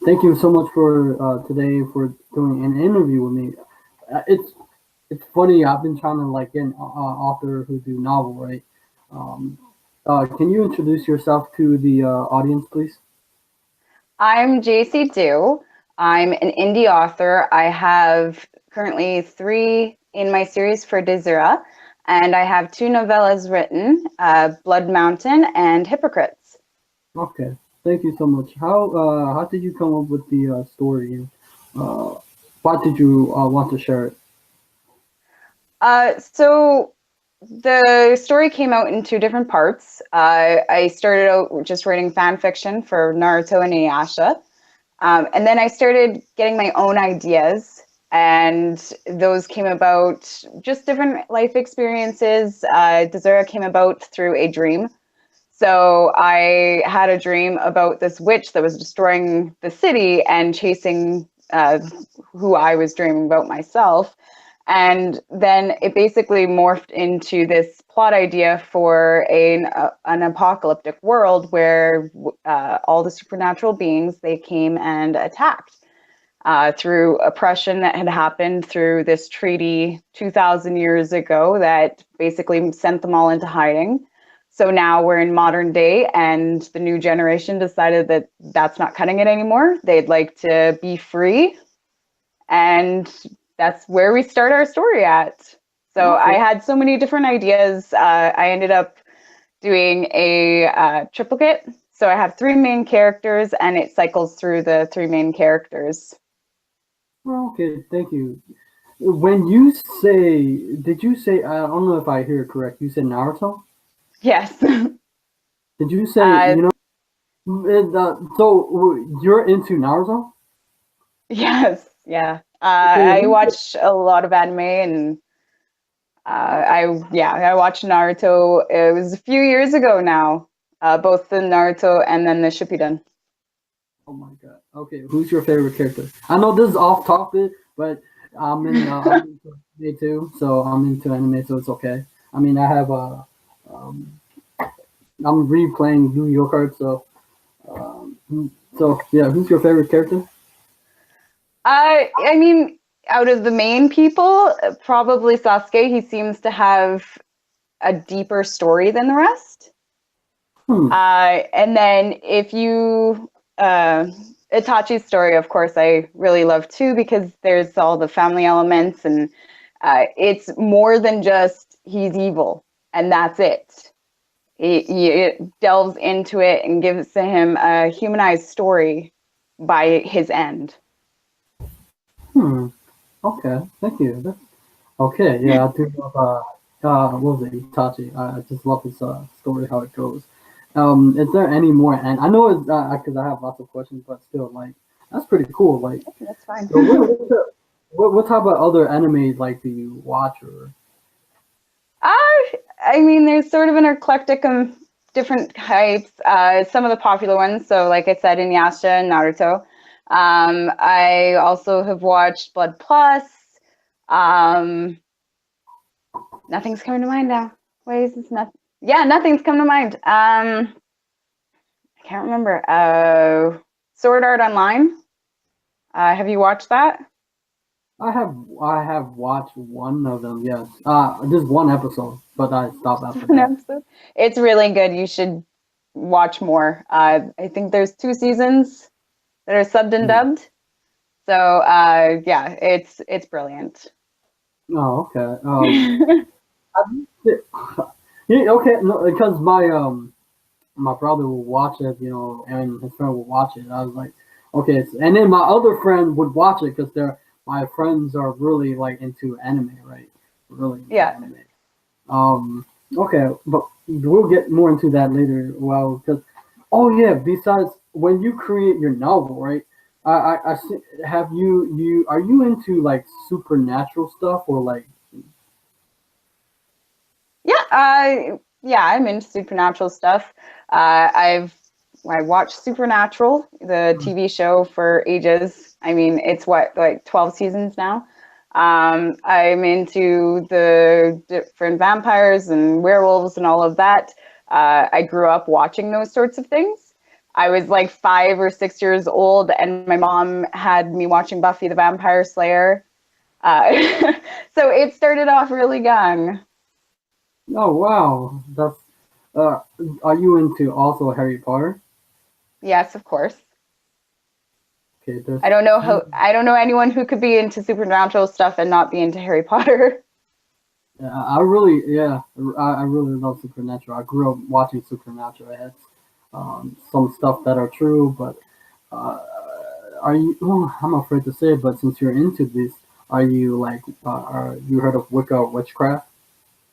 Thank you so much for today for doing an interview with me. It's funny. I've been trying to like get an author who do novel, right? Um, can you introduce yourself to the audience, please? I'm Jacey Dew. I'm an indie author. I have currently three in my series for Dezirah, and I have two novellas written, Blood Mountain and Hypocrites. Okay, thank you so much. How did you come up with the story, and uh, why did you want to share it? So the story came out in two different parts. I started out just writing fan fiction for Naruto and Inuyasha. And then I started getting my own ideas, and those came about just different life experiences. Dezirah came about through a dream. So I had a dream about this witch that was destroying the city and chasing who I was dreaming about myself. And then it basically morphed into this plot idea for an apocalyptic world where all the supernatural beings, they came and attacked through oppression that had happened through this treaty 2,000 years ago that basically sent them all into hiding. So now we're in modern day, and the new generation decided that that's not cutting it anymore. They'd like to be free, and that's where we start our story at. So I Okay. had so many different ideas. I ended up doing a triplicate. So I have three main characters, and it cycles through the three main characters. Well, okay, thank you. When you say, did you say? I don't know if I hear it correct. You said Naruto. Yes. Did you say uh, you're into Naruto? yes. Yeah. Okay, I watch a lot of anime, and I watched Naruto. It was a few years ago now. Both the Naruto and then the Shippuden. oh my god. Okay, who's your favorite character? I know this is off topic, but I'm into anime too, so I'm into anime, so it's okay. I mean, I have um, I'm replaying Yu-Gi-Oh cards, so yeah. Who's your favorite character? I mean, out of the main people, probably Sasuke. He seems to have a deeper story than the rest. Hmm. And then if you Itachi's story, of course, I really love too because there's all the family elements, and it's more than just he's evil and that's it. It delves into it and gives to him a humanized story by his end. Hmm. Okay. Thank you. Okay. Yeah, I do love what was it, Itachi? I just love his story, how it goes. Is there any more? And I know it's because I have lots of questions, but still, like that's pretty cool. Like, That's fine. so what type of other animes like do you watch or? I mean, there's sort of an eclectic of different types. Some of the popular ones, so like I said, Inuyasha and Naruto. I also have watched Blood Plus. Um, Nothing's coming to mind now. Why is this not? Yeah, nothing's come to mind. I can't remember. Sword Art Online. Have you watched that? I have watched one of them. Yes. Just one episode, but I stopped after One that. episode. It's really good. You should watch more. I think there's two seasons that are subbed and Hmm. dubbed. So yeah, it's brilliant. Oh, okay. Yeah, okay. No, because my brother would watch it, and his friend would watch it. I was like, okay. And then my other friend would watch it because my friends are really like into anime, right? Really into Yeah. anime. Um, okay, but we'll get more into that later. Well, because oh yeah, besides when you create your novel, right? I see, have you are you into like supernatural stuff or like Yeah, yeah, I'm into supernatural stuff. I watched Supernatural, the TV show, for ages. I mean, it's what, like 12 seasons now. I'm into the different vampires and werewolves and all of that. I grew up watching those sorts of things. I was like 5 or 6 years old, and my mom had me watching Buffy the Vampire Slayer. So it started off really young. Oh wow, that's. Uh, are you into also Harry Potter? Yes, of course. Okay, there's. I don't know anyone who could be into supernatural stuff and not be into Harry Potter. I really, yeah, I really love Supernatural. I grew up watching Supernatural. It has some stuff that are true, but uh, are you? Well, I'm afraid to say it, but since you're into this, are you like? Are you heard of Wicca or witchcraft?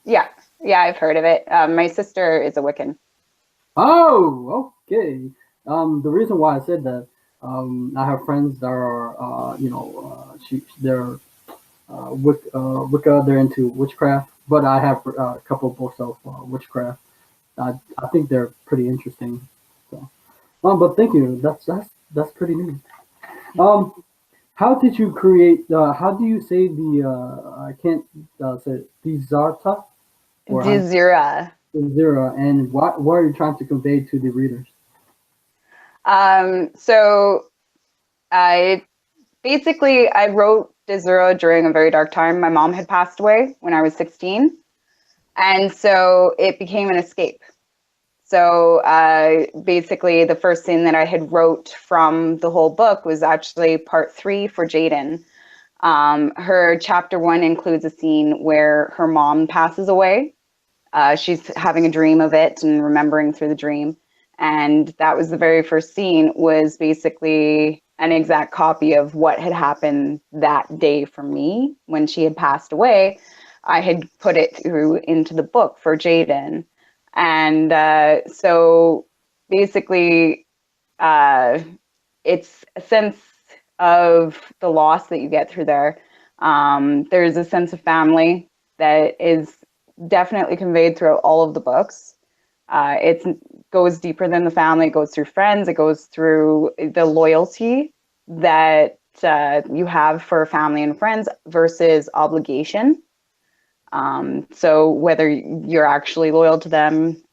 Yeah, yeah, I've heard of it. My sister is a Wiccan. Oh, okay. The reason why I said that, I have friends that are, they're Wicca. They're into witchcraft, but I have a couple of books of witchcraft. I think they're pretty interesting. So, but thank you. That's pretty neat. Um, how did you create? How do you say the? I can't say it, Dezarta or how Dezirah. Zero, and what are you trying to convey to the readers? So I basically I wrote Dezirah during a very dark time. My mom had passed away when I was 16, and so it became an escape. So basically, the first scene that I had wrote from the whole book was actually part 3 for Jaden. Her chapter 1 includes a scene where her mom passes away. She's having a dream of it and remembering through the dream. And that was the very first scene, was basically an exact copy of what had happened that day for me when she had passed away. I had put it through into the book for Jaden. And so basically, it's a sense of the loss that you get through there. There's a sense of family that is definitely conveyed throughout all of the books. It goes deeper than the family. It goes through friends. It goes through the loyalty that you have for family and friends versus obligation. So whether you're actually loyal to them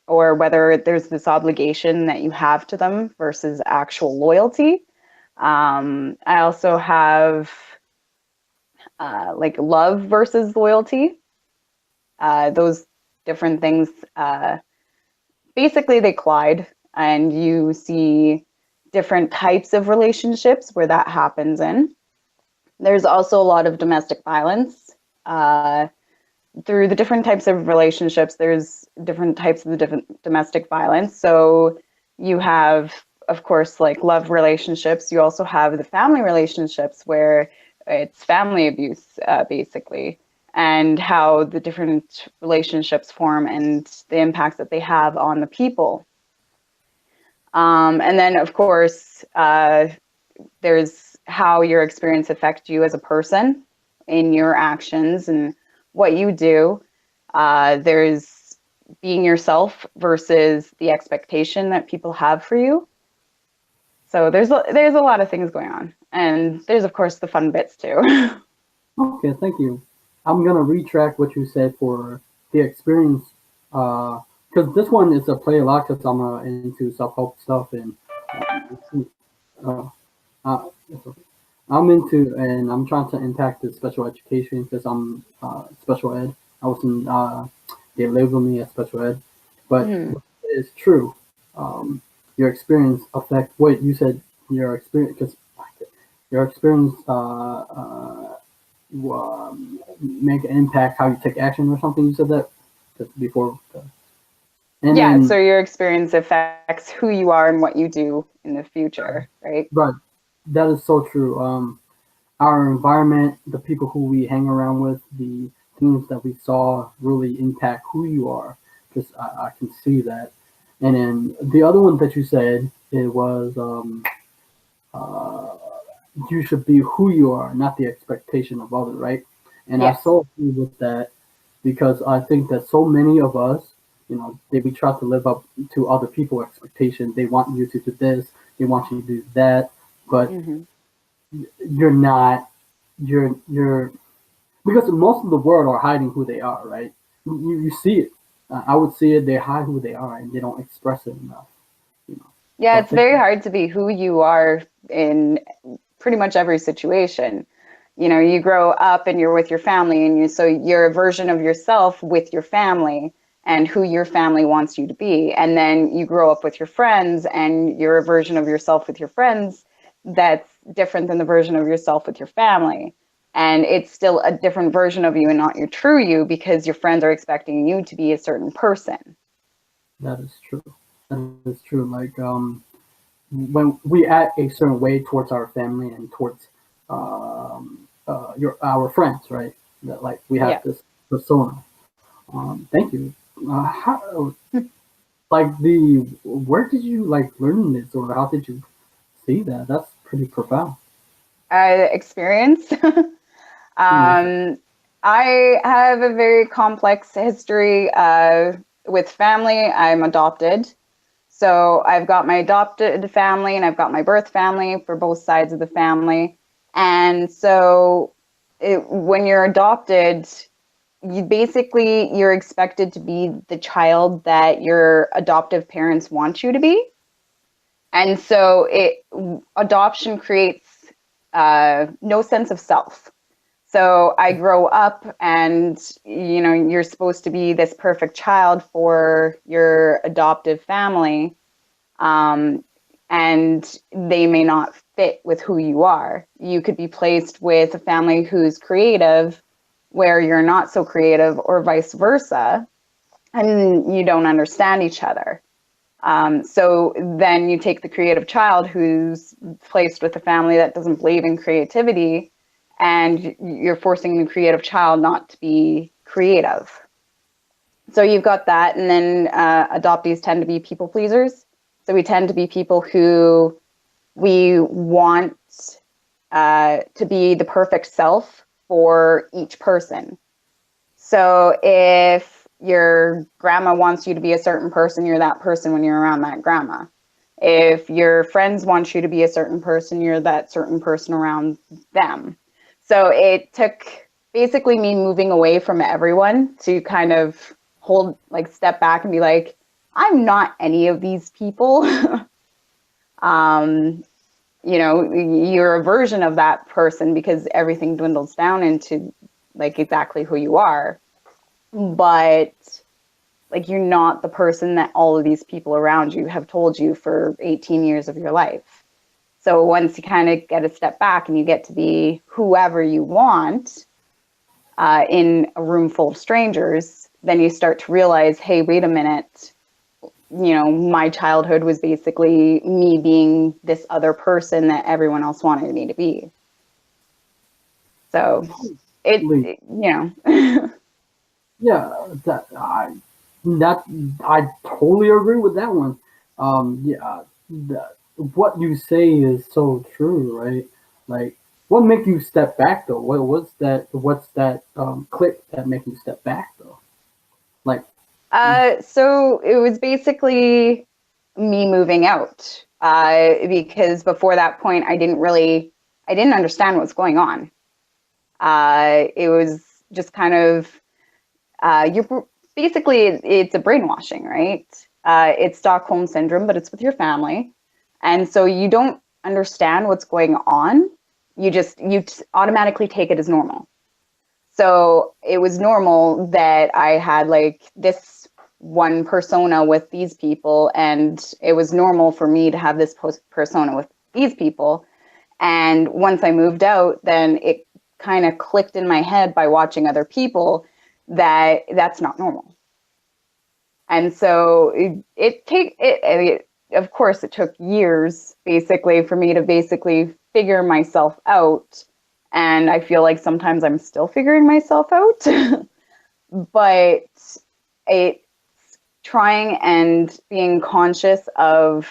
or whether there's this obligation that you have to them versus actual loyalty. I also have like love versus loyalty. Those different things, basically they collide, and you see different types of relationships where that happens in. There's also a lot of domestic violence. Through the different types of relationships, there's different types of the different domestic violence. So you have, of course, like love relationships. You also have the family relationships where it's family abuse, basically, and how the different relationships form and the impacts that they have on the people. And then, of course, there's how your experience affects you as a person in your actions and what you do. There's being yourself versus the expectation that people have for you. So there's a lot of things going on, and there's of course the fun bits too. Okay, thank you. I'm gonna retract what you said for the experience, because this one is a play a lot because I'm into self help stuff and uh, uh, I'm into and I'm trying to impact the special education because I'm special ed. I was in they label me as special ed, but Mm-hmm. it's true. Your experience affect what you said. Your experience because your experience make an impact how you take action or something. You said that just before, and Yeah, so then your experience affects who you are and what you do in the future, right? right, that is so true. Our environment, the people who we hang around with, the things that we saw really impact who you are. Just I can see that. And then the other one that you said it was uh, you should be who you are, not the expectation of others, right? And I Yes. so agree with that because I think that so many of us, we try to live up to other people's expectations. They want you to do this, they want you to do that, but Mm-hmm. you're not. You're because most of the world are hiding who they are, right? You see it. I would see it. They hide who they are and they don't express it enough. Yeah, But it's very hard to be who you are in pretty much every situation. You know, you grow up and you're with your family, and so you're a version of yourself with your family and who your family wants you to be. And then you grow up with your friends and you're a version of yourself with your friends that's different than the version of yourself with your family. And it's still a different version of you and not your true you, because your friends are expecting you to be a certain person. that is true. That is true. Like when we act a certain way towards our family and towards your our friends, right? That like we have Yeah. this persona. Thank you. How like the where did you like learn this, or how did you see that? That's pretty profound. Experience. Okay. I have a very complex history with family. I'm adopted. So I've got my adopted family and I've got my birth family for both sides of the family. And so when you're adopted, you're expected to be the child that your adoptive parents want you to be. And so adoption creates no sense of self. So I grow up and, you know, you're supposed to be this perfect child for your adoptive family. Um, and they may not fit with who you are. You could be placed with a family who's creative where you're not so creative, or vice versa, and you don't understand each other. So then you take the creative child who's placed with a family that doesn't believe in creativity, and you're forcing the creative child not to be creative. So you've got that, and then adoptees tend to be people pleasers. So we tend to be people who we want to be the perfect self for each person. So if your grandma wants you to be a certain person, you're that person when you're around that grandma. If your friends want you to be a certain person, you're that certain person around them. So it took basically me moving away from everyone to kind of step back and be like, I'm not any of these people. um, you know, you're a version of that person because everything dwindles down into like exactly who you are. But like, you're not the person that all of these people around you have told you for 18 years of your life. So once you kind of get a step back and you get to be whoever you want in a room full of strangers, then you start to realize, hey, wait a minute, you know, my childhood was basically me being this other person that everyone else wanted me to be. So Lee, you know. yeah, that I totally agree with that one. Yeah, what you say is so true, right? Like, what make you step back though? What's that click that make you step back though? Like, So it was basically me moving out because before that point, I didn't understand what's going on. It was just kind of, you're basically, it's a brainwashing, right? It's Stockholm syndrome, but it's with your family. And so you don't understand what's going on. You automatically take it as normal. So it was normal that I had like this one persona with these people, and it was normal for me to have this persona with these people. And once I moved out, then it kind of clicked in my head by watching other people that that's not normal. And so of course, it took years basically for me to basically figure myself out. And I feel like sometimes I'm still figuring myself out, but it's trying and being conscious of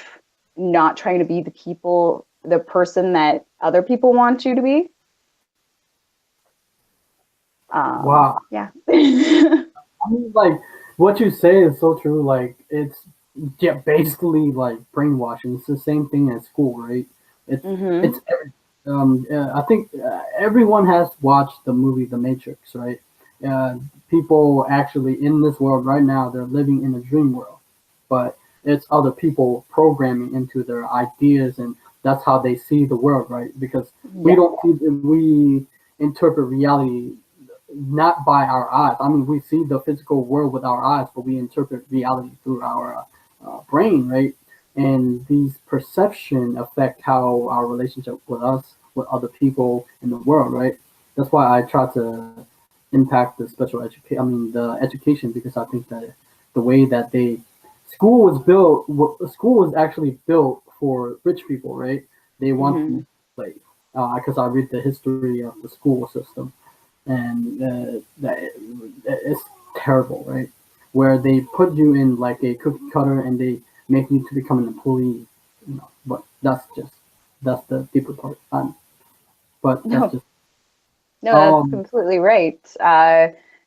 not trying to be the person that other people want you to be. wow. Yeah. I mean, like what you say is so true. Like it's yeah, basically like brainwashing. It's the same thing at school, right? It's Mm-hmm. it's I think everyone has watched the movie The Matrix, right? People actually in this world right now they're living in a dream world, but it's other people programming into their ideas, and that's how they see the world, right? Because we Yeah. don't see, we interpret reality not by our eyes. I mean, we see the physical world with our eyes, but we interpret reality through our brain, right? And these perception affect how our relationship with us, with other people in the world, right? That's why I try to impact the special education. I mean, the education, because I think that the way that school was built, school was actually built for rich people, right? They want Hmm. to play. Because I read the history of the school system, and it's terrible, right? Where they put you in like a cookie cutter and they make you to become an employee, you know. But that's the deeper part. But that's No, just no, that's um. completely right.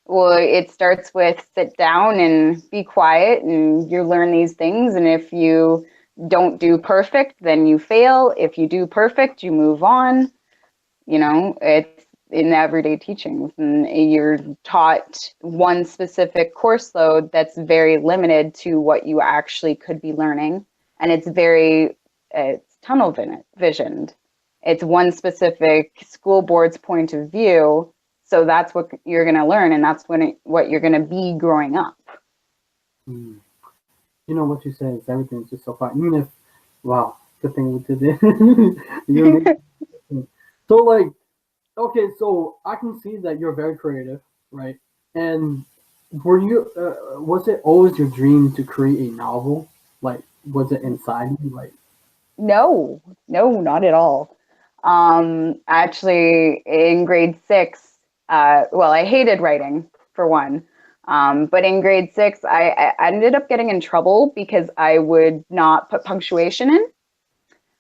Well, it starts with sit down and be quiet, and you learn these things. And if you don't do perfect, then you fail. If you do perfect, you move on. You know, it's in everyday teachings, and you're taught one specific course load that's very limited to what you actually could be learning, and it's tunnel visioned. It's one specific school board's point of view, so that's what you're going to learn, and that's what you're going to be growing up. Hmm. You know what you said is everything is just so far. Even if, wow, good thing we did it. You're amazing. So like, okay, so I can see that you're very creative, right? And was it always your dream to create a novel? Like, was it inside you? Like, No, no, not at all. Actually, in grade six, well, I hated writing for one. But in grade six, I ended up getting in trouble because I would not put punctuation in.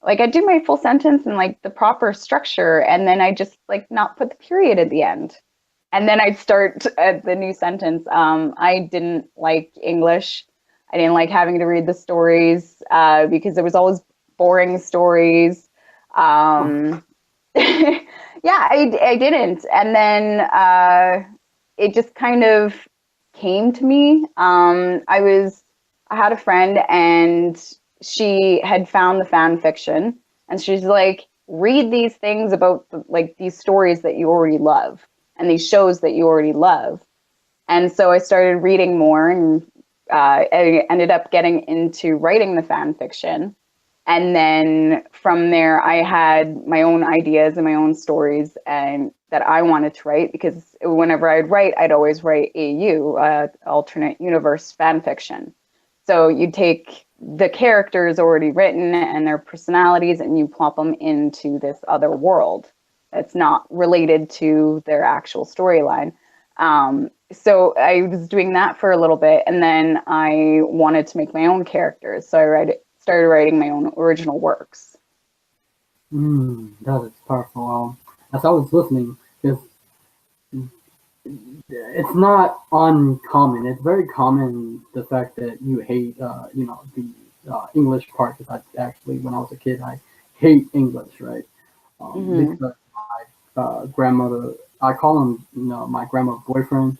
Like I'd do my full sentence and like the proper structure, and then I just like not put the period at the end. And then I'd start at the new sentence. I didn't like English. I didn't like having to read the stories because there was always boring stories. huh. Yeah, I didn't. And then it just kind of came to me. I had a friend and she had found the fan fiction, and she's like, read these things about like these stories that you already love and these shows that you already love. And so I started reading more, and I ended up getting into writing the fan fiction. And then from there, I had my own ideas and my own stories and that I wanted to write, because whenever I'd write, I'd always write AU, alternate universe fan fiction. So you take the characters already written and their personalities, and you plop them into this other world that's not related to their actual storyline. So I was doing that for a little bit, and then I wanted to make my own characters. So started writing my own original works. That is powerful. As I was listening, because it's not uncommon. It's very common the fact that you hate, the English part. Because I actually, when I was a kid, I hate English, right? Mm-hmm. Because my grandmother, I call him, my grandma's boyfriend.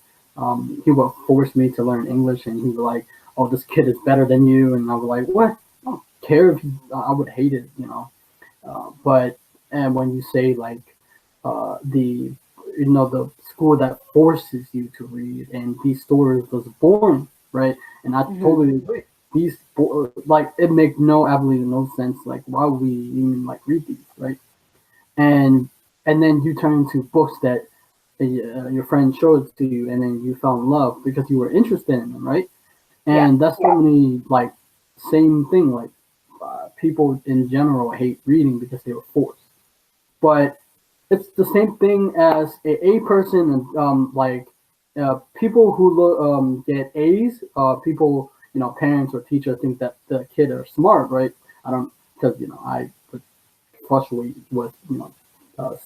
He would force me to learn English, and he was like, "Oh, this kid is better than you," and I was like, "What? I don't care if I would hate it, you know." But and when you say like the the school that forces you to read and these stories was boring, right? And I Mm-hmm. totally agree. Like it makes no absolutely no sense. Like why would we even like read these, right? And and then you turn into books that your friend showed to you, and then you fell in love because you were interested in them, right? Yeah. And that's so many like same thing. Like people in general hate reading because they were forced, but it's the same thing as a person and like people who get A's. People, parents or teachers think that the kid are smart, right? I don't, because I would fluctuate with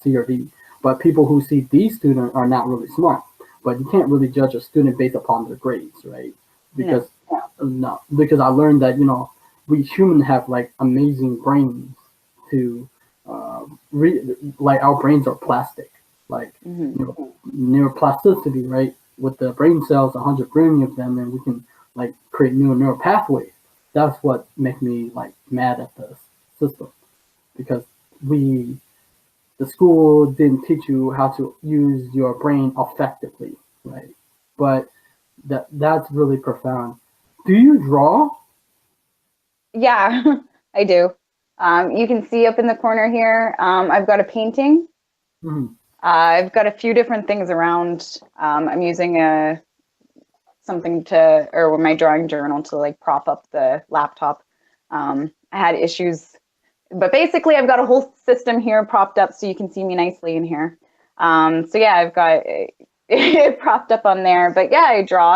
C or D, but people who see D student are not really smart. But you can't really judge a student based upon their grades, right? Because No. no, because I learned that we humans have like amazing brains to like our brains are plastic, like Mm-hmm. neuroplasticity, right? With the brain cells, 100 billion of them, and we can like create new neural pathways. that's what make me like mad at the system because we the school didn't teach you how to use your brain effectively, right? But that's really profound. Do you draw? Yeah, I do. You can see up in the corner here, I've got a painting. Mhm. I've got a few different things around. I'm using something to, or my drawing journal to like prop up the laptop. I had issues, but basically I've got a whole system here propped up so you can see me nicely in here. So yeah, I've got it propped up on there. But yeah, I draw.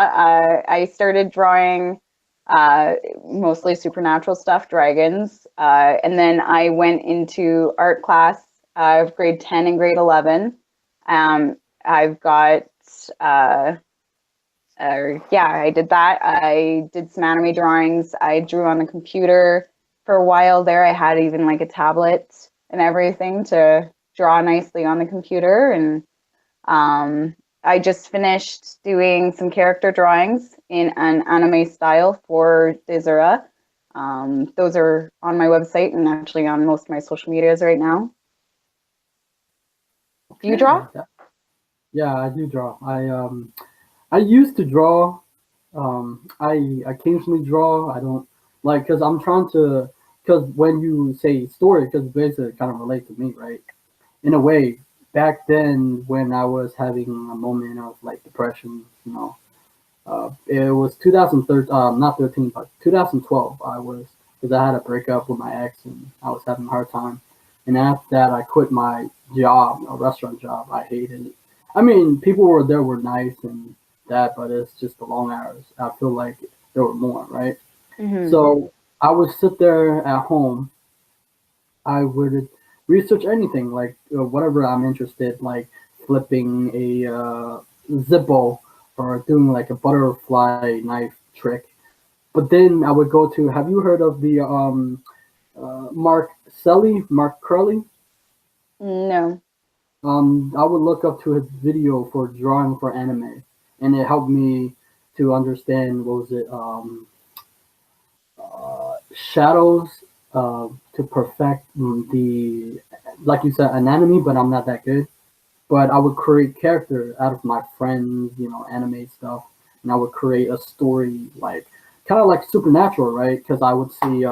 I started drawing uh, mostly supernatural stuff, dragons, and then I went into art class of grade 10 and grade 11. I've got uh, yeah, I did that. I did some anime drawings. I drew on the computer for a while there. I had even like a tablet and everything to draw nicely on the computer. And I just finished doing some character drawings in an anime style for Dezirah. Those are on my website and actually on most of my social medias right now. Do you Okay. draw? Yeah, I do draw. I used to draw. I occasionally draw. I don't like because I'm trying to because when you say story, because basically it kind of relates to me, right? In a way, back then when I was having a moment of like depression, it was 2013, not 13, but 2012. I was because I had a breakup with my ex and I was having a hard time. And after that, I quit my job, a restaurant job. I hated it. I mean, people were there were nice and that, but it's just the long hours. I feel like there were more, right? Mm-hmm. So I would sit there at home. I would research anything, like whatever I'm interested, like flipping a Zippo or doing like a butterfly knife trick. But then I would go to. Have you heard of the Mark Curley? No. I would look up to his video for drawing for anime, and it helped me to understand what was it shadows to perfect the like you said anatomy, but I'm not that good. But I would create character out of my friends, anime stuff, and I would create a story like kind of like supernatural, right? Because I would see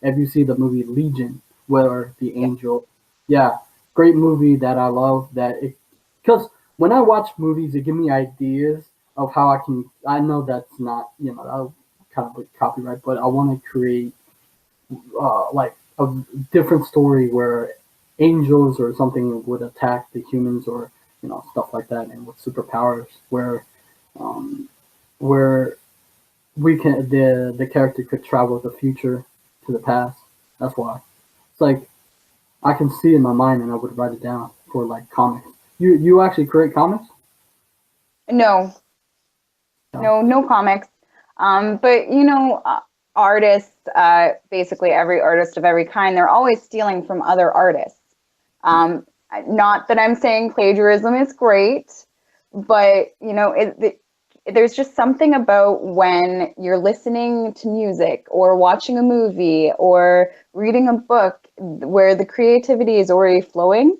if you see the movie Legion, where the Yeah. angel, yeah, great movie that I love. That it because when I watch movies, it give me ideas of how I can. I know that's not that'll kind of like copyright, but I want to create like a different story where angels or something would attack the humans or stuff like that, and with superpowers um, where we can the character could travel the future to the past. That's why it's like I can see in my mind and I would write it down for like comics. You actually create comics? No, No. no comics. But artists, basically every artist of every kind, they're always stealing from other artists. Um, Not that I'm saying plagiarism is great, but there's just something about when you're listening to music or watching a movie or reading a book where the creativity is already flowing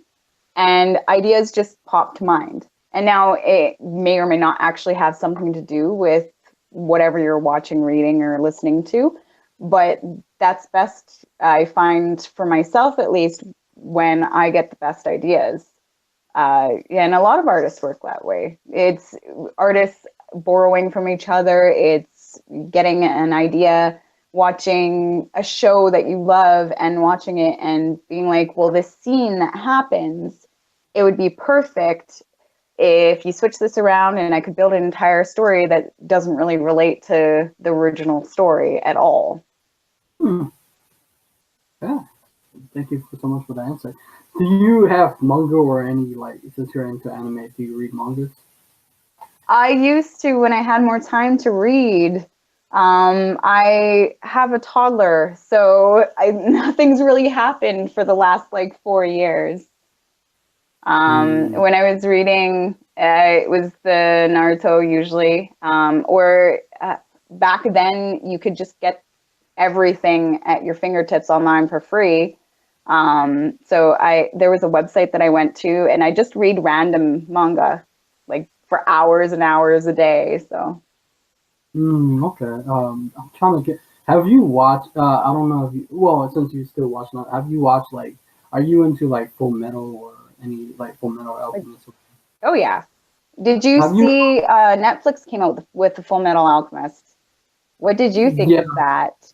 and ideas just pop to mind. And now it may or may not actually have something to do with whatever you're watching, reading, or listening to. But that's best, I find, for myself at least, when I get the best ideas. And a lot of artists work that way. It's artists borrowing from each other, it's getting an idea, watching a show that you love and watching it and being like, well, this scene that happens, it would be perfect if you switch this around and I could build an entire story that doesn't really relate to the original story at all. Hmm. Yeah. Thank you so much for the answer. Do you have manga or any like since you're into anime? Do you read mangas? I used to when I had more time to read. I have a toddler, so nothing's really happened for the last like 4 years. Mm, When I was reading, it was the Naruto usually, or back then you could just get everything at your fingertips online for free. So there was a website that I went to, and I just read random manga, like for hours and hours a day. So. Okay. I'm trying to get. Have you watched? I don't know if you. Well, since you still watch that, have you watched like? Are you into like Full Metal or any like Full Metal Like, Alchemist? oh yeah. Did you Have you? see Netflix came out with the Full Metal Alchemist? What did you think Yeah. of that?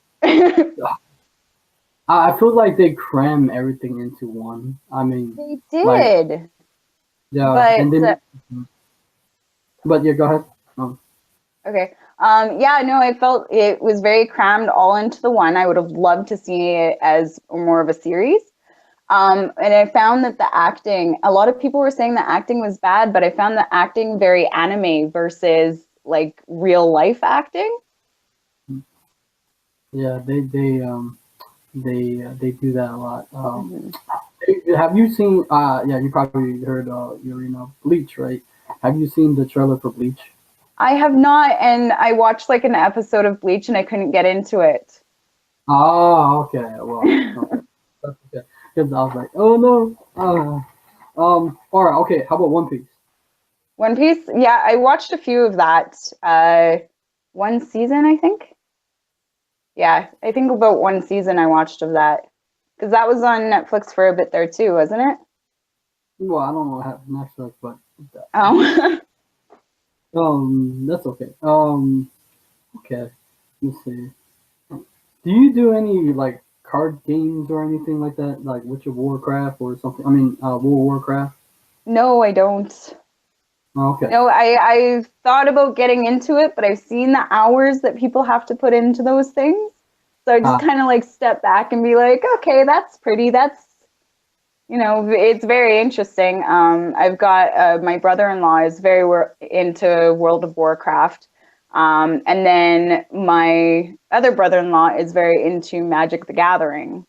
I feel like they cram everything into one. I mean, They like did, yeah, and but then. But yeah, go ahead. okay. Yeah, no, I felt it was very crammed all into the one. I would have loved to see it as more of a series. And I found that the acting, a lot of people were saying the acting was bad, but I found the acting very anime versus like real life acting. Yeah, they do that a lot. Mhm. Have you seen? Yeah, you probably heard. You know, Bleach, right? Have you seen the trailer for Bleach? I have not, and I watched like an episode of Bleach and I couldn't get into it. Oh, okay. Well, okay. That's okay. Because I was like, oh no. All right. Okay. How about One Piece? One Piece, yeah, I watched a few of that. One season, I think. Yeah, I think about one season I watched of that because that was on Netflix for a bit there too, wasn't it? Well, I don't know how Netflix, but Oh, that's okay. Okay. Let's see. Do you do any like card games or anything like that, like Witch of Warcraft or something? I mean, World of Warcraft. no, I don't. Oh, okay. No, I've thought about getting into it, but I've seen the hours that people have to put into those things. So I just Ah. kind of like step back and be like, okay, that's pretty. It's very interesting. I've got my brother-in-law is very into World of Warcraft. And then my other brother-in-law is very into Magic the Gathering.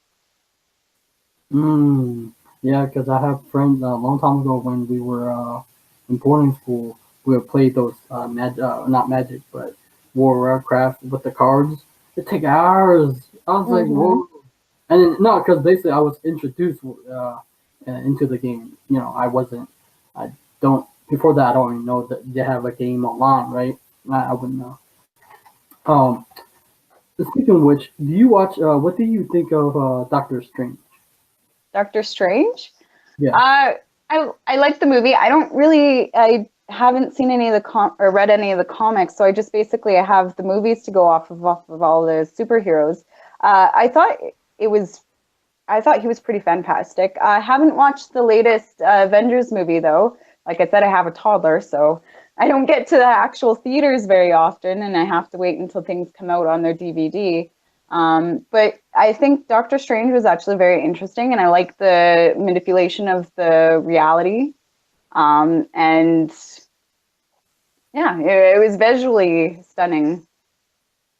Mm, yeah, because I have friends a long time ago when we were in boarding school, we would play those not magic, but War of Warcraft with the cards. It take hours. I was like, Mm-hmm. whoa. And then, no, because basically I was introduced into the game. You know, I wasn't. I don't. Before that, I don't even know that they have a game online, right? I wouldn't know. Um, Speaking of which, do you watch? What do you think of Doctor Strange? Doctor Strange. Yes. I like the movie. I haven't seen any of the or read any of the comics, so I have the movies to go off of all the superheroes. I thought it was I thought he was pretty fantastic. I haven't watched the latest Avengers movie though. Like I said, I have a toddler, so I don't get to the actual theaters very often, and I have to wait until things come out on their DVD. But I think Doctor Strange was actually very interesting, and I like the manipulation of the reality. And yeah, it was visually stunning.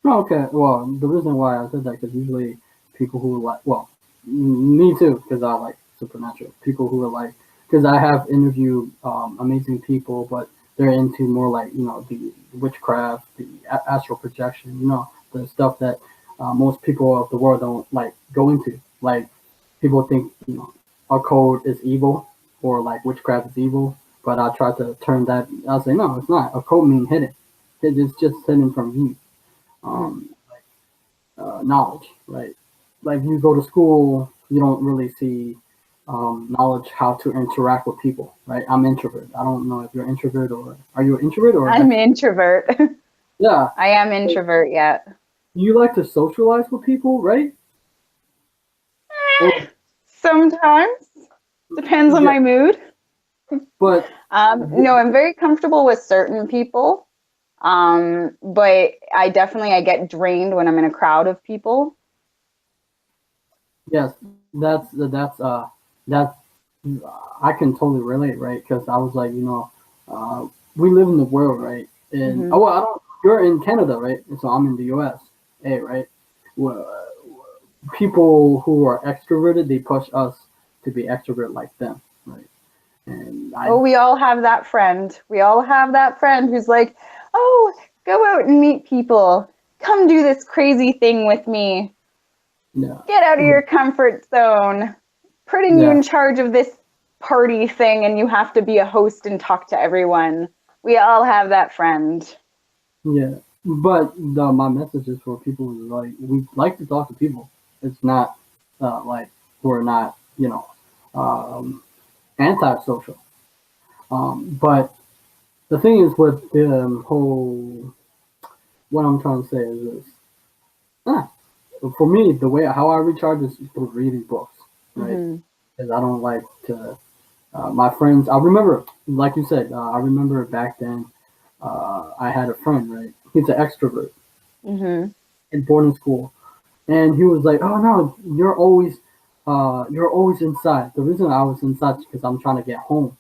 Oh, okay. Well, the reason why I said that because usually people who like, well, me too, because I like supernatural. People who are like, because I have interviewed amazing people, but they're into more like the witchcraft, the astral projection, the stuff that most people of the world don't like go into. Like people think occult is evil or like witchcraft is evil, but I try to turn that. I say no, it's not. Occult means hidden. It's just hidden from you. Mm. Um, Knowledge, right? Like you go to school, you don't really see knowledge how to interact with people, right? I'm introvert. I don't know if you're introvert or are you an introvert or I'm introvert. yeah. I am So introvert yet. you like to socialize with people, right? Or Sometimes depends on yeah, my mood. but No, I'm very comfortable with certain people. But I get drained when I'm in a crowd of people. yes, that's I can totally relate, right? Because I was like, we live in the world, right? And Hmm. oh, well, I don't. You're in Canada, right? And so I'm in the U.S. Hey, right? Well, people who are extroverted, they push us to be extrovert like them, right? And I, Oh, we all have that friend. We all have that friend who's like, "Oh, go out and meet people." come do this crazy thing with me. Yeah. Get out of your comfort zone. Putting you in charge of this party thing, and you have to be a host and talk to everyone. We all have that friend. Yeah. But my message is for people who like we like to talk to people. It's not like we're not, antisocial. But the thing is with the whole, what I'm trying to say is this. Ah, for me, the way how I recharge is through reading books, right? Mm-hmm. Because I don't like to. My friends, I remember, like you said, I remember back then. I had a friend, right? He's an extrovert Mm-hmm. in boarding school, and he was like, "Oh no, you're always inside." The reason I was inside is because I'm trying to get home,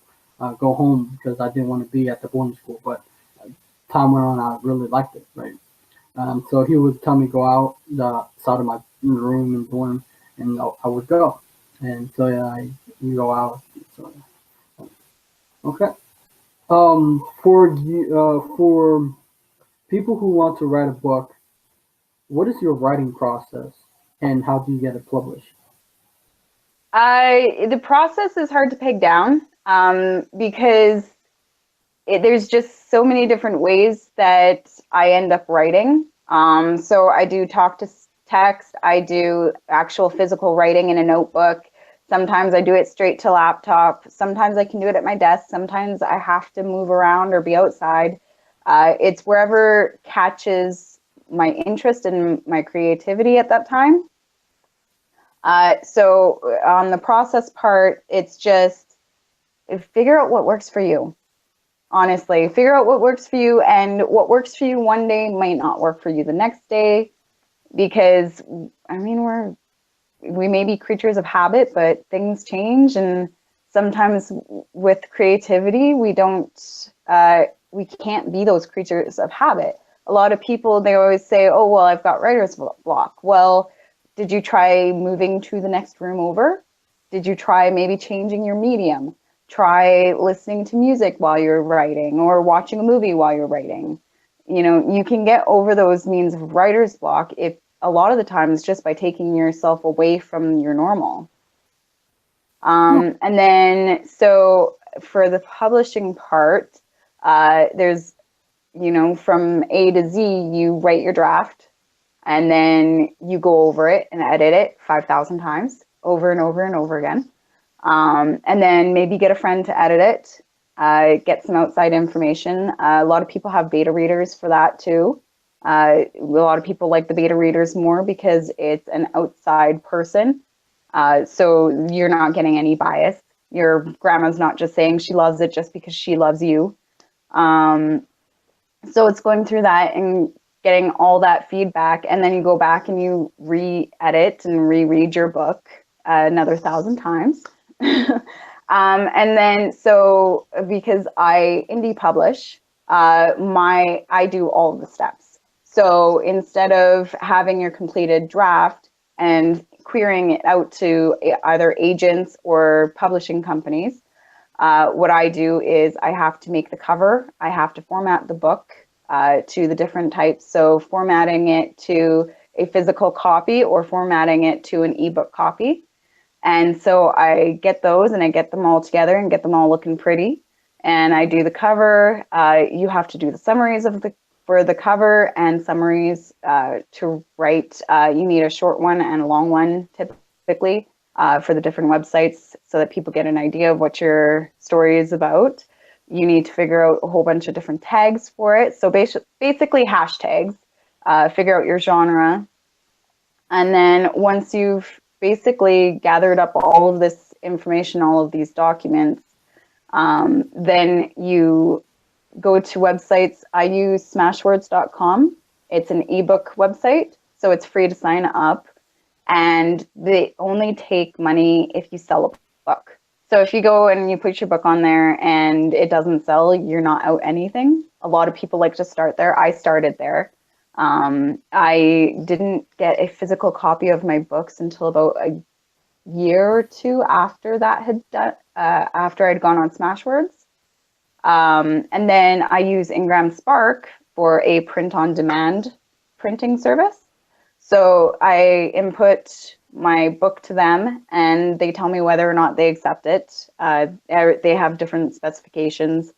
go home because I didn't want to be at the boarding school. But time went on, I really liked it, right? So he would tell me go out the side of my room and dorm, and I would go, and so yeah, I go out. So, okay. For people who want to write a book, what is your writing process, and how do you get it published? The process is hard to peg down because there's just so many different ways that I end up writing. So I do talk to text, I do actual physical writing in a notebook. Sometimes I do it straight to laptop. Sometimes I can do it at my desk. Sometimes I have to move around or be outside. It's wherever catches my interest and my creativity at that time. So on the process part, it's just figure out what works for you. Honestly, figure out what works for you, and what works for you one day might not work for you the next day, because I mean we may be creatures of habit, but things change, and sometimes with creativity we can't be those creatures of habit. A lot of people, they always say, oh well, I've got writer's block. Well, did you try moving to the next room over? Did you try maybe changing your medium? Try listening to music while you're writing, or watching a movie while you're writing. You can get over those means of writer's block if a lot of the times just by taking yourself away from your normal. And then, so for the publishing part, there's, from A to Z, you write your draft, and then you go over it and edit it 5,000 times over and over and over again. And then maybe get a friend to edit it, get some outside information. A lot of people have beta readers for that too. A lot of people like the beta readers more because it's an outside person. So you're not getting any bias. Your grandma's not just saying she loves it just because she loves you. So it's going through that and getting all that feedback, and then you go back and you re-edit and reread your book another 1,000 times. And then, so because I indie publish, I do all of the steps. So instead of having your completed draft and querying it out to either agents or publishing companies, what I do is I have to make the cover. I have to format the book to the different types. So formatting it to a physical copy or formatting it to an ebook copy. And so I get those and I get them all together and get them all looking pretty. And I do the cover. You have to do the summaries for the cover and summaries to write. You need a short one and a long one typically for the different websites so that people get an idea of what your story is about. You need to figure out a whole bunch of different tags for it. So basically hashtags, figure out your genre. And then once you've basically gathered up all of this information, all of these documents, then you go to websites. I use smashwords.com. It's an ebook website, so it's free to sign up. And they only take money if you sell a book. So if you go and you put your book on there and it doesn't sell, you're not out anything. A lot of people like to start there. I started there. I didn't get a physical copy of my books until about a year or two after that had done, after I'd gone on Smashwords. And then I use Ingram Spark for a print-on-demand printing service. So I input my book to them, and they tell me whether or not they accept it. They have different specifications.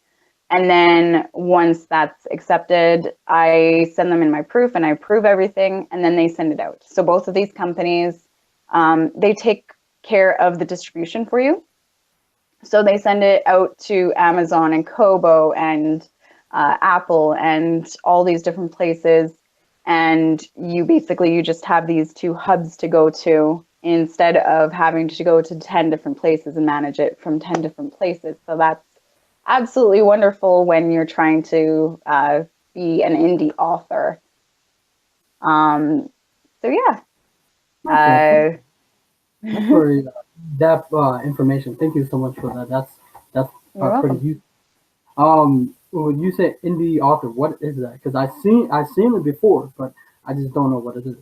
And then once that's accepted, I send them in my proof and I approve everything, and then they send it out. So both of these companies, they take care of the distribution for you. So they send it out to Amazon and Kobo and Apple and all these different places. And you just have these two hubs to go to instead of having to go to 10 different places and manage it from 10 different places. So that's absolutely wonderful when you're trying to be an indie author. So yeah. Okay. That's very depth information. Thank you so much for that. That's You're pretty welcome. useful. When you say indie author, what is that? Because I've seen it before, but I just don't know what it is.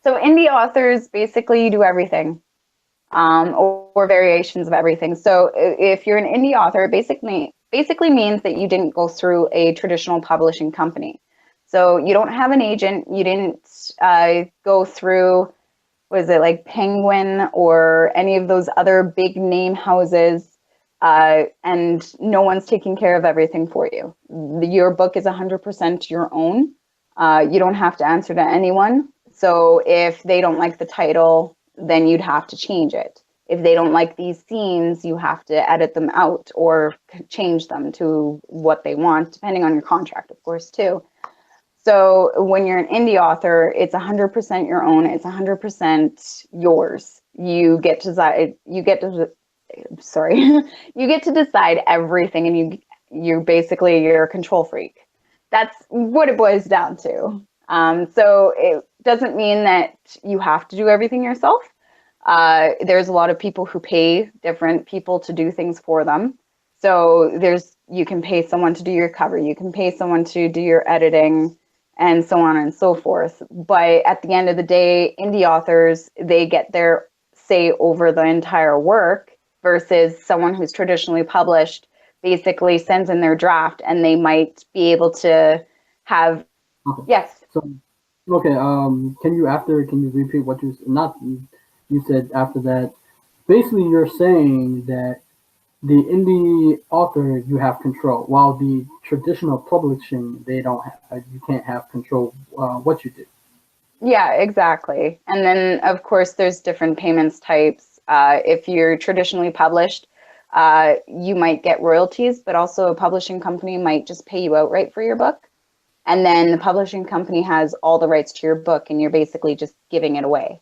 So indie authors basically do everything, or variations of everything. So if you're an indie author, it basically means that you didn't go through a traditional publishing company. So you don't have an agent. You didn't go through, was it like Penguin or any of those other big name houses, and no one's taking care of everything for you. Your book is 100% your own. You don't have to answer to anyone. So if they don't like the title, then you'd have to change it. If they don't like these scenes, you have to edit them out or change them to what they want, depending on your contract, of course, too. So when you're an indie author, it's 100% your own. It's 100% yours. You get to decide. You get to decide everything, and you're a control freak. That's what it boils down to. So it doesn't mean that you have to do everything yourself. There's a lot of people who pay different people to do things for them. So you can pay someone to do your cover, you can pay someone to do your editing, and so on and so forth. But at the end of the day, indie authors, they get their say over the entire work versus someone who's traditionally published basically sends in their draft, and they might be able to have, Okay. yes. So, okay. Can you repeat what you said after that? Basically, you're saying that the indie author you have control, while the traditional publishing they don't have. You can't have control what you do. Yeah, exactly. And then, of course, there's different payments types. If you're traditionally published, you might get royalties, but also a publishing company might just pay you outright for your book. And then the publishing company has all the rights to your book, and you're basically just giving it away.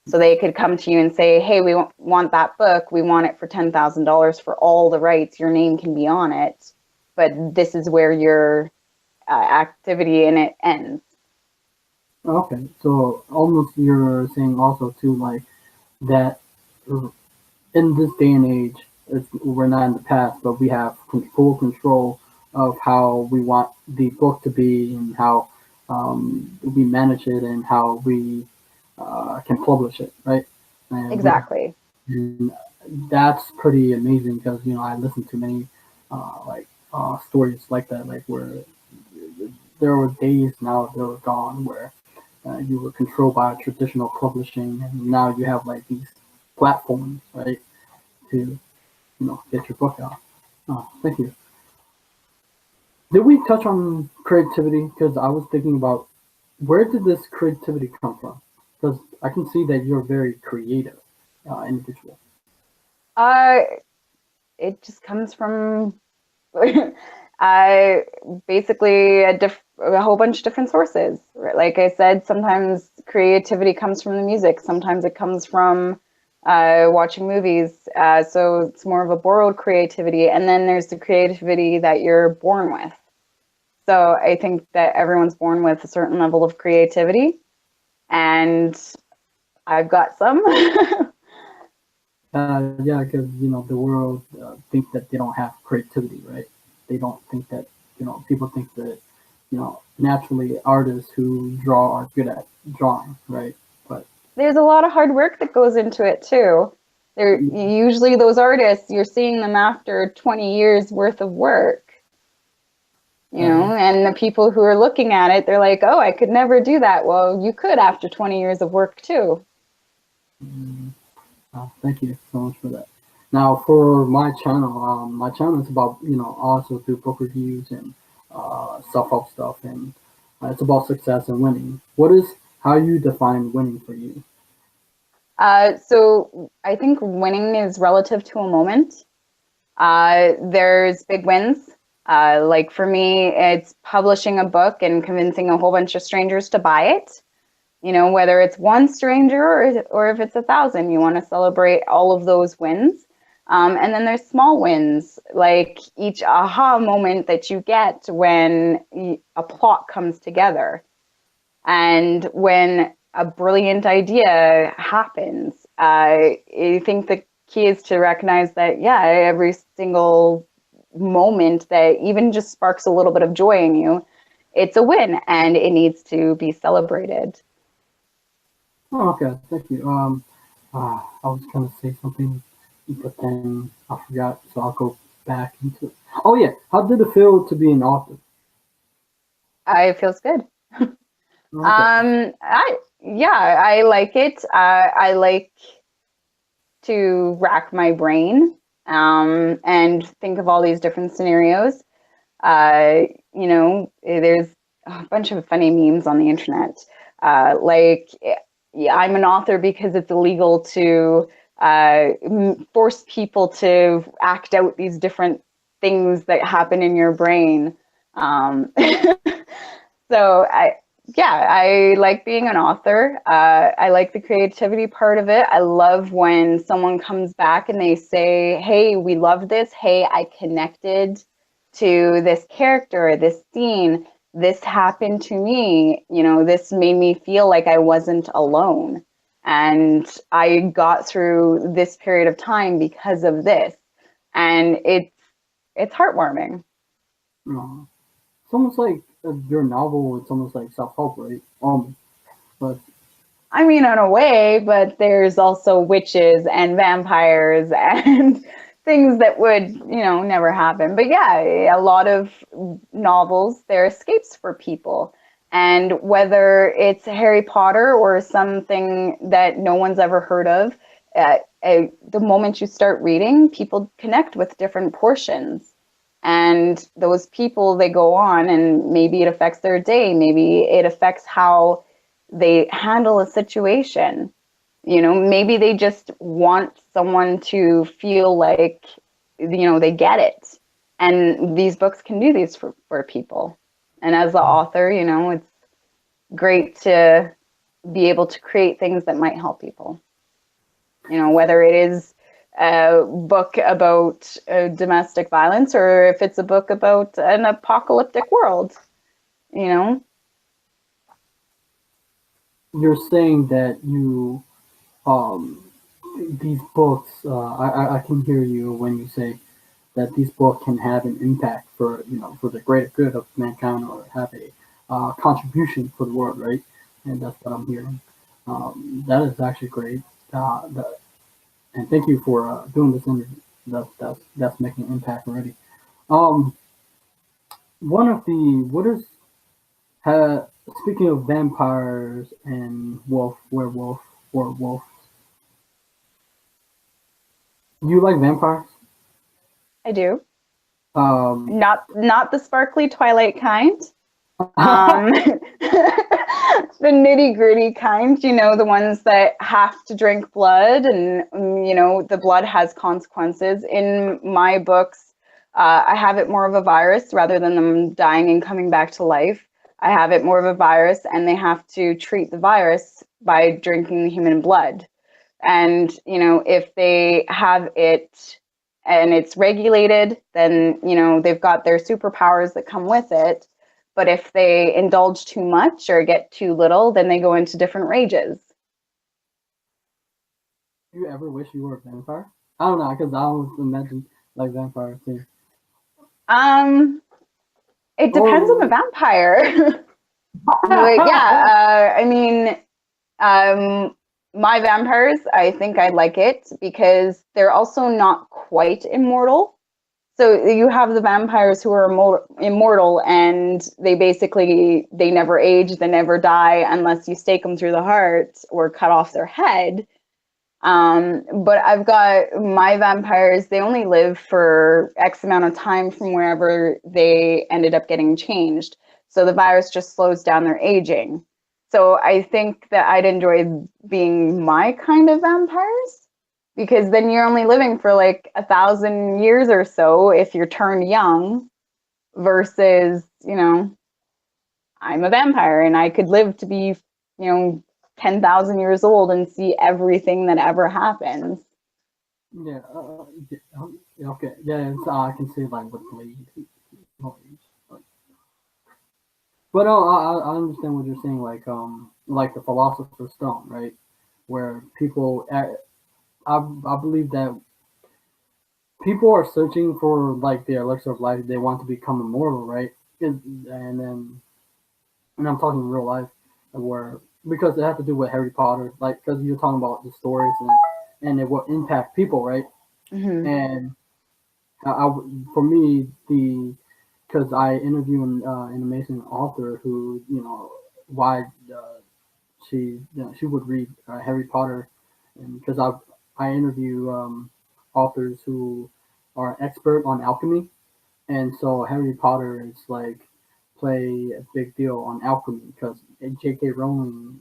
So they could come to you and say, hey, we want that book. We want it for $10,000 for all the rights. Your name can be on it, but this is where your activity in it ends. Okay, so almost you're saying also too like that in this day and age, we're not in the past, but we have full control of how we want the book to be and how we manage it and how we can publish it, right? Exactly. And that's pretty amazing because I listen to many stories like that, like where there were days now that were gone where you were controlled by traditional publishing, and now you have like these platforms, right, to get your book out. Oh, thank you. Did we touch on creativity? Because I was thinking about where did this creativity come from? Because I can see that you're a very creative individual. Uh, it just comes from I basically a whole bunch of different sources. Like I said, sometimes creativity comes from the music. Sometimes it comes from watching movies. So it's more of a borrowed creativity. And then there's the creativity that you're born with. So I think that everyone's born with a certain level of creativity, and I've got some. Yeah, because the world thinks that they don't have creativity, right? They don't think that people think that naturally artists who draw are good at drawing, right? But There's a lot of hard work that goes into it too. They're usually those artists, you're seeing them after 20 years worth of work. you know, and the people who are looking at it, they're like, oh, I could never do that. Well, you could after 20 years of work too. Thank you so much for that. Now, for my channel is about, I also do book reviews and self-help stuff, and it's about success and winning. How you define winning for you? So I think winning is relative to a moment. There's big wins. Like for me, it's publishing a book and convincing a whole bunch of strangers to buy it. You know, whether it's one stranger or if it's 1,000, you want to celebrate all of those wins. And then there's small wins, like each aha moment that you get when a plot comes together and when a brilliant idea happens. I think the key is to recognize that, yeah, every single moment that even just sparks a little bit of joy in you, it's a win and it needs to be celebrated. Oh, okay, thank you. I was gonna say something, but then I forgot, so I'll go back into it. Oh yeah, how did it feel to be an author? It feels good. Okay. I like it. I like to rack my brain and think of all these different scenarios. You know, there's a bunch of funny memes on the internet. Like, yeah, I'm an author because it's illegal to force people to act out these different things that happen in your brain. Um, so yeah, I like being an author. I like the creativity part of it. I love when someone comes back and they say, hey, we love this. Hey, I connected to this character, this scene. This happened to me. You know, this made me feel like I wasn't alone. And I got through this period of time because of this. And it's heartwarming. Uh, it's almost like your novel. It's almost like self-help, right? But I mean, in a way, but there's also witches and vampires and things that would, you know, never happen. But yeah, a lot of novels, they're escapes for people. And whether it's Harry Potter or something that no one's ever heard of, the moment you start reading, people connect with different portions. And those people, they go on and maybe it affects their day, maybe it affects how they handle a situation. You know, maybe they just want someone to feel like, you know, they get it. And these books can do these for people. And as the author, you know, it's great to be able to create things that might help people. You know, whether it is a book about domestic violence or if it's a book about an apocalyptic world, you know. you're saying that um, these books. I can hear you when you say that these books can have an impact for the greater good of mankind, or have a contribution for the world, right? And that's what I'm hearing. That is actually great. And thank you for doing this interview. That's making an impact already. Um, one of the what is ha, Speaking of vampires and werewolf, you like vampires? I do. Um, Not the sparkly Twilight kind. Um, the nitty gritty kind, you know, the ones that have to drink blood and, you know, the blood has consequences. In my books, I have it more of a virus rather than them dying and coming back to life. I have it more of a virus and they have to treat the virus by drinking human blood. And, you know, if they have it and it's regulated, then, you know, they've got their superpowers that come with it. But if they indulge too much or get too little, then they go into different rages. you ever wish you were a vampire? I don't know, because I always imagine like vampires too. Um, it depends on the Or vampire. But yeah, I mean, um, my vampires, I think I like it because they're also not quite immortal. So you have the vampires who are immortal, and they never age, they never die unless you stake them through the heart or cut off their head. But I've got my vampires, they only live for X amount of time from wherever they ended up getting changed. So the virus just slows down their aging. So I think that I'd enjoy being my kind of vampires, because then you're only living for like 1,000 years or so if you're turned young, versus, I'm a vampire and I could live to be, 10,000 years old and see everything that ever happens. Yeah. Okay. Yeah. I can see like with Blade. But I understand what you're saying. Like the Philosopher's Stone, right? Where people, I believe that people are searching for like the elixir of life. They want to become immortal, right? And I'm talking real life, where because it has to do with Harry Potter, like because you're talking about the stories and it will impact people, right? Mm-hmm. And for me, because I interview an amazing author who why she would read Harry Potter, and because I interview authors who are expert on alchemy, and so Harry Potter is like play a big deal on alchemy because J.K. Rowling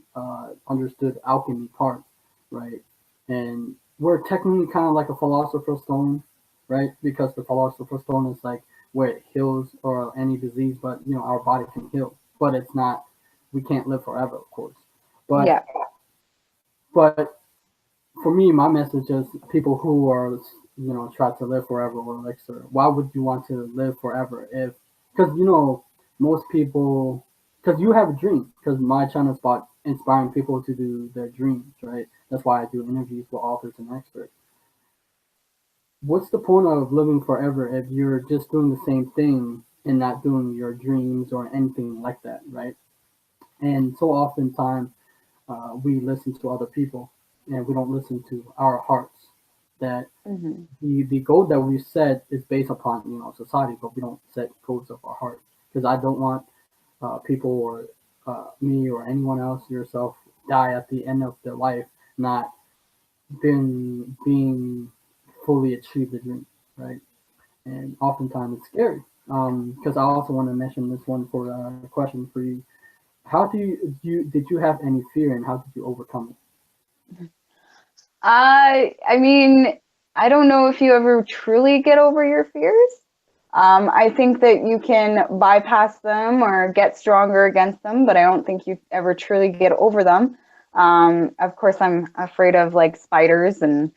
understood alchemy part, right? And we're technically kind of like a philosopher's stone, right? Because the philosopher's stone is like where it heals or any disease, but our body can heal, but it's not. We can't live forever, of course. But Yeah. but for me, my message is people who are try to live forever or elixir. Why would you want to live forever if because most people because you have a dream because my channel is about inspiring people to do their dreams, right? That's why I do interviews with authors and experts. What's the point of living forever if you're just doing the same thing and not doing your dreams or anything like that, right? And so oftentimes we listen to other people and we don't listen to our hearts. That Mm-hmm. the goal that we set is based upon society, but we don't set goals of our heart because I don't want people or me or anyone else yourself die at the end of their life not being fully achieved the dream, right? And oftentimes it's scary. Because I also want to mention this one for a question for you. How did you have any fear and how did you overcome I mean, I don't know if you ever truly get over your fears. I think that you can bypass them or get stronger against them, but I don't think you ever truly get over them. Of course, I'm afraid of like spiders and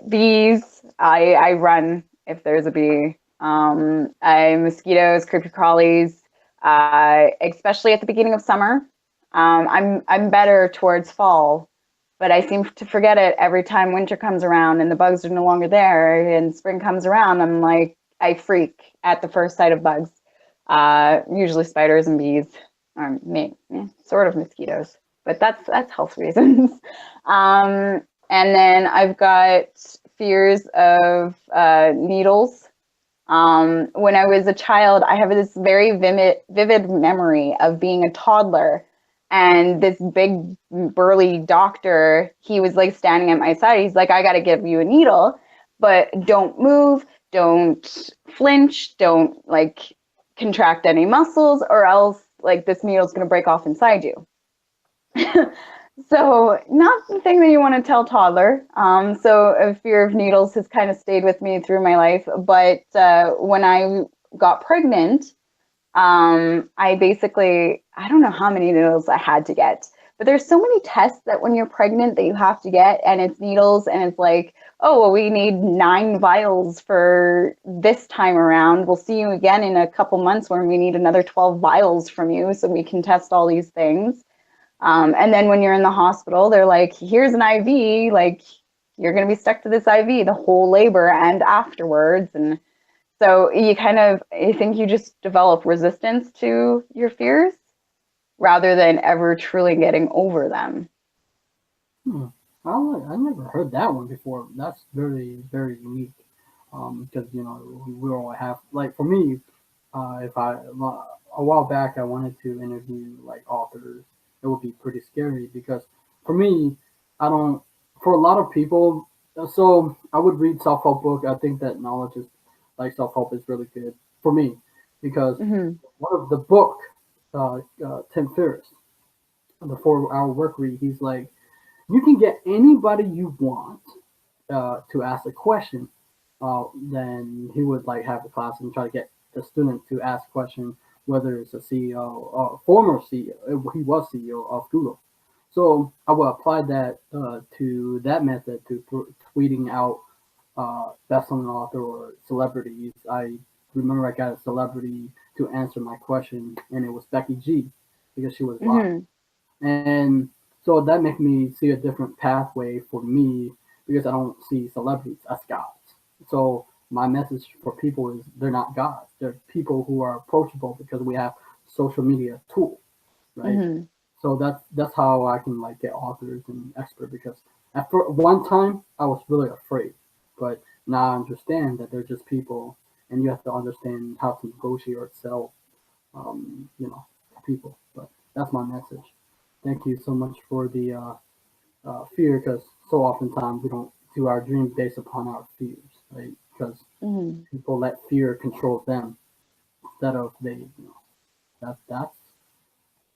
bees. I run if there's a bee. Mosquitoes, creepy crawlies, especially at the beginning of summer. I'm better towards fall, but I seem to forget it every time winter comes around and the bugs are no longer there and spring comes around. I'm like, I freak at the first sight of bugs. Usually spiders and bees, or sort of mosquitoes, but that's health reasons. And then I've got fears of needles. When I was a child, I have this very vivid memory of being a toddler, and this big burly doctor, he was like standing at my side. He's like, I got to give you a needle, but don't move, don't flinch, don't like contract any muscles, or else like this needle's going to break off inside you. So not the thing that you want to tell toddler. So a fear of needles has kind of stayed with me through my life. But when I got pregnant, I don't know how many needles I had to get, but there's so many tests that when you're pregnant that you have to get, and it's needles, and it's like, oh, well, we need 9 vials for this time around. We'll see you again in a couple months when we need another 12 vials from you so we can test all these things. And then when you're in the hospital, they're like, here's an IV, like you're going to be stuck to this IV the whole labor and afterwards. And so I think you just develop resistance to your fears rather than ever truly getting over them. Hmm. I never heard that one before. That's very, very unique. because we all have like for me, if I a while back I wanted to interview like authors, it would be pretty scary because for me, I don't. For a lot of people, so I would read self help book. I think that knowledge is like self help is really good for me because Hmm. one of the book, Tim Ferriss, the 4 Hour Work Week, he's like, you can get anybody you want to ask a question. Then he would like have a class and try to get the student to ask a question, whether it's a CEO, former CEO, he was CEO of Google. So I will apply that to that method to tweeting out best-selling author or celebrities. I remember I got a celebrity to answer my question, and it was Becky G because she was black. Hmm. And so that makes me see a different pathway for me because I don't see celebrities as gods. So my message for people is they're not gods. They're people who are approachable because we have social media tool, right? Hmm. So that's how I can like get authors and expert because at one time I was really afraid, but now I understand that they're just people, and you have to understand how to negotiate or sell, people. But that's my message. Thank you so much for the fear, because so oftentimes we don't do our dreams based upon our fears, right? Because Hmm. people let fear control them instead of that's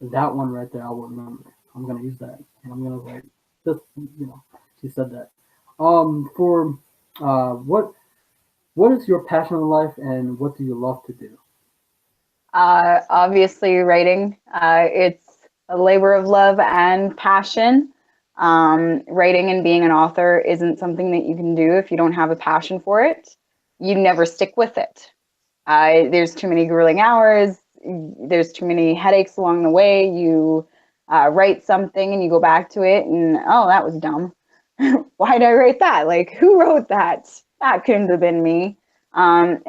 that one right there. I will remember. I'm gonna use that, and I'm gonna like just she said that. For what is your passion in life, and what do you love to do? Obviously, writing. It's a labor of love and passion. Writing and being an author isn't something that you can do if you don't have a passion for it. You never stick with it. There's too many grueling hours. There's too many headaches along the way. You write something and you go back to it, and oh, that was dumb. Why did I write that? Like, who wrote that? That couldn't have been me. And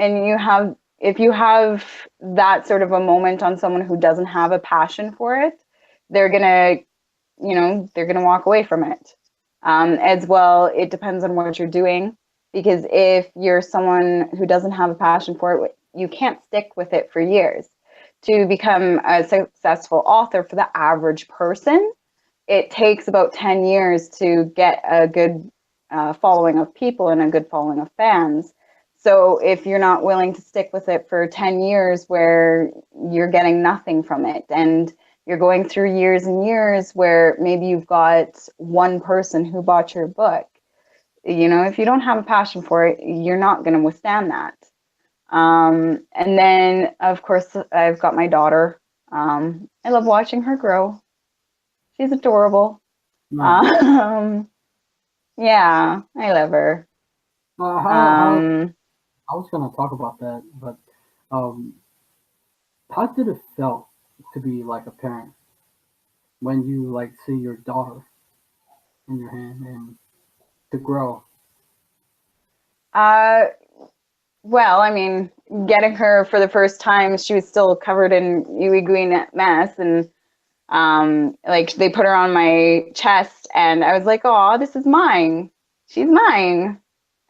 if you have that sort of a moment on someone who doesn't have a passion for it, they're gonna, they're gonna walk away from it. As well, it depends on what you're doing, because if you're someone who doesn't have a passion for it, you can't stick with it for years. To become a successful author for the average person, it takes about 10 years to get a good following of people and a good following of fans. So if you're not willing to stick with it for 10 years where you're getting nothing from it, and you're going through years and years where maybe you've got one person who bought your book, if you don't have a passion for it, you're not going to withstand that. And then, of course, I've got my daughter. I love watching her grow. She's adorable. Nice. Um, yeah, I love her. How Um, I was gonna talk about that, but um, how did it felt to be like a parent when you like see your daughter in your hand and to grow? uh, well, I mean, getting her for the first time, she was still covered in ooey gooey mess, and like they put her on my chest, and I was like, "Oh, this is mine. She's mine,"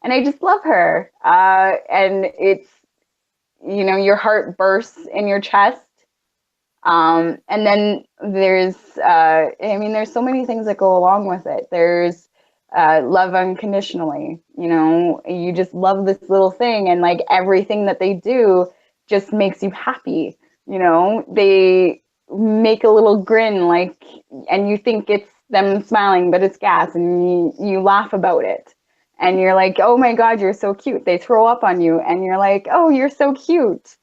and I just love her. And it's your heart bursts in your chest. And then there's so many things that go along with it. There's love unconditionally. You just love this little thing, and like everything that they do just makes you happy. They make a little grin, like, and you think it's them smiling, but it's gas, and you laugh about it. And you're like, oh my God, you're so cute. They throw up on you, and you're like, oh, you're so cute.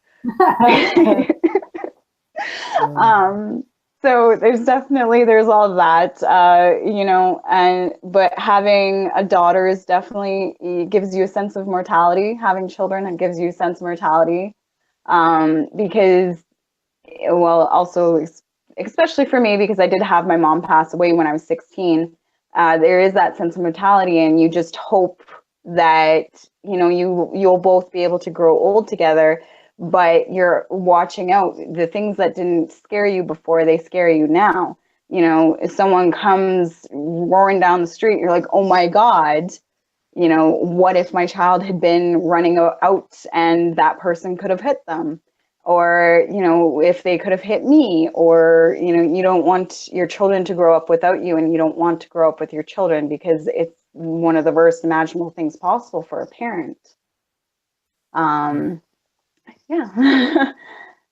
um, so there's all of that, and but having a daughter is definitely, it gives you a sense of mortality. Having children, it gives you a sense of mortality, because, well, also especially for me, because I did have my mom pass away when I was 16. There is that sense of mortality, and you just hope that you'll both be able to grow old together, but you're watching out. The things that didn't scare you before, they scare you now. If someone comes roaring down the street, you're like, oh my God. what if my child had been running out and that person could have hit them? Or, if they could have hit me, or, you don't want your children to grow up without you, and you don't want to grow up with your children because it's one of the worst imaginable things possible for a parent. Yeah.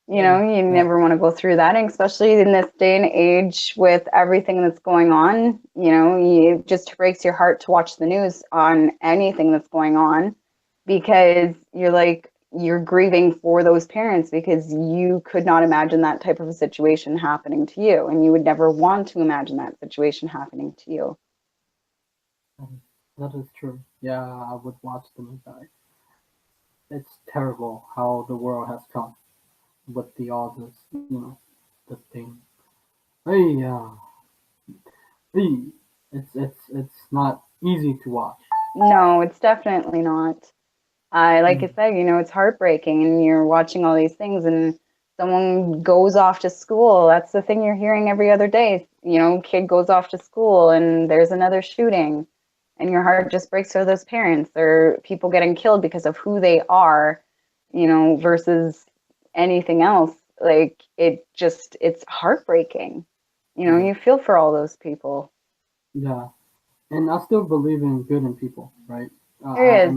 You never want to go through that, and especially in this day and age with everything that's going on, it just breaks your heart to watch the news on anything that's going on, because you're grieving for those parents, because you could not imagine that type of a situation happening to you, and you would never want to imagine that situation happening to you. That is true. Yeah, I would watch them die. It's terrible how the world has come with all this, the thing. Hey, hey, it's not easy to watch. No, it's definitely not. Like I said, it's heartbreaking, and you're watching all these things, and someone goes off to school. That's the thing you're hearing every other day. Kid goes off to school and there's another shooting, and your heart just breaks for those parents, or people getting killed because of who they are, versus anything else. Like, it's heartbreaking. You feel for all those people. Yeah, and I still believe in good in people, right? There is.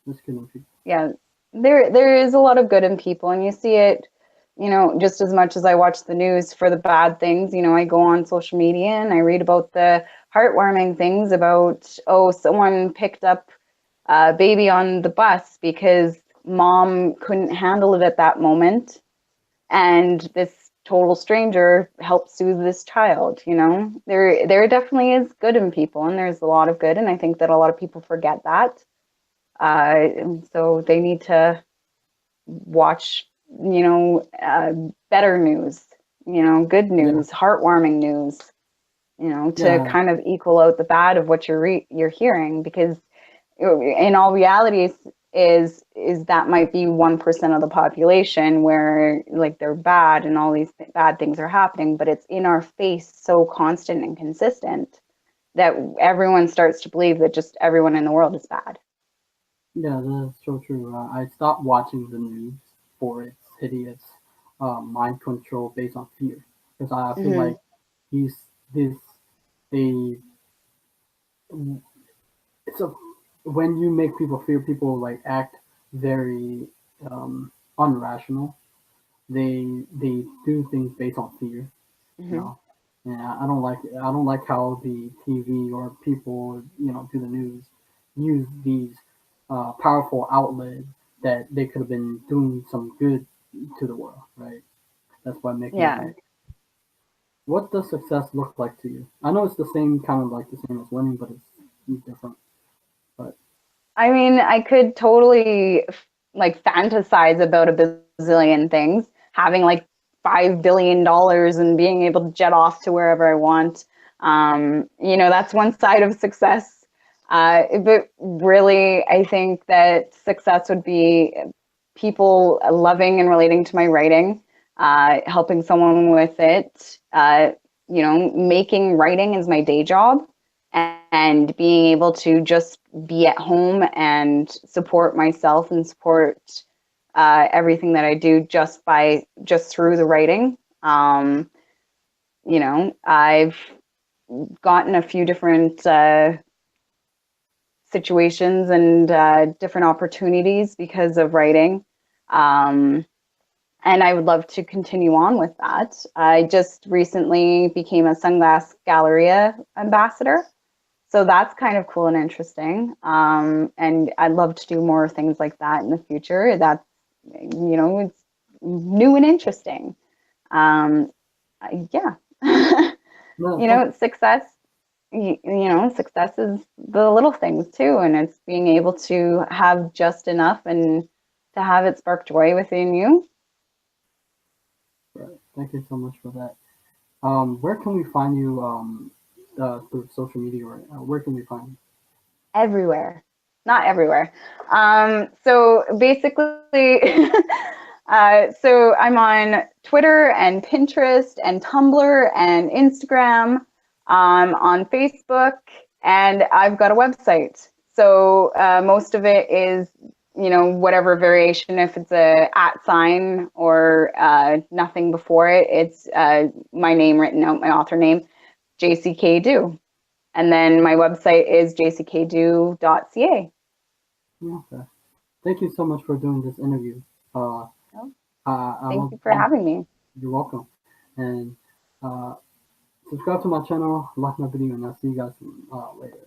Just good in people. Yeah, there is a lot of good in people, and you see it, just as much as I watch the news for the bad things. I go on social media and I read about the heartwarming things about, oh, someone picked up a baby on the bus because mom couldn't handle it at that moment, and this total stranger helped soothe this child. There definitely is good in people, and there's a lot of good, and I think that a lot of people forget that. And so they need to watch, better news, good news, heartwarming news, to kind of equal out the bad of what you're hearing, because in all reality is that might be 1% of the population where, like, they're bad and all these bad things are happening, but it's in our face so constant and consistent that everyone starts to believe that just everyone in the world is bad. Yeah, that's so true. I stopped watching the news for its hideous mind control based on fear, because I feel like these this they it's a when you make people fear, people like act very unrational. They do things based on fear, you know. And I don't like how the TV or people, do the news, use these powerful outlets that they could have been doing some good to the world, right? That's why making it like, what does success look like to you? I know it's the same, kind of like the same as winning, but it's different. But I mean, I could totally like fantasize about a bazillion things, having like $5 billion and being able to jet off to wherever I want. That's one side of success. But really, I think that success would be people loving and relating to my writing, helping someone with it, making writing as my day job, and being able to just be at home and support myself and support everything that I do just through the writing. I've gotten a few different situations and different opportunities because of writing. And I would love to continue on with that. I just recently became a Sunglass Galleria ambassador. So that's kind of cool and interesting. And I'd love to do more things like that in the future. That's, it's new and interesting. Yeah. Success, success is the little things too. And it's being able to have just enough and to have it spark joy within you. Right. Thank you so much for that. Where can we find you through social media, or where can we find you? Everywhere. Not everywhere. So basically, so I'm on Twitter and Pinterest and Tumblr and Instagram, on Facebook And I've got a website. So most of it is, whatever variation. If it's a @ sign or nothing before it, it's my name written out, my author name, Jacey K Dew. And then my website is jaceykdew.ca. Okay. Thank you so much for doing this interview. Uh, Oh, I thank hope you for having me. you're welcome. And subscribe to my channel, like my video, and I'll see you guys later.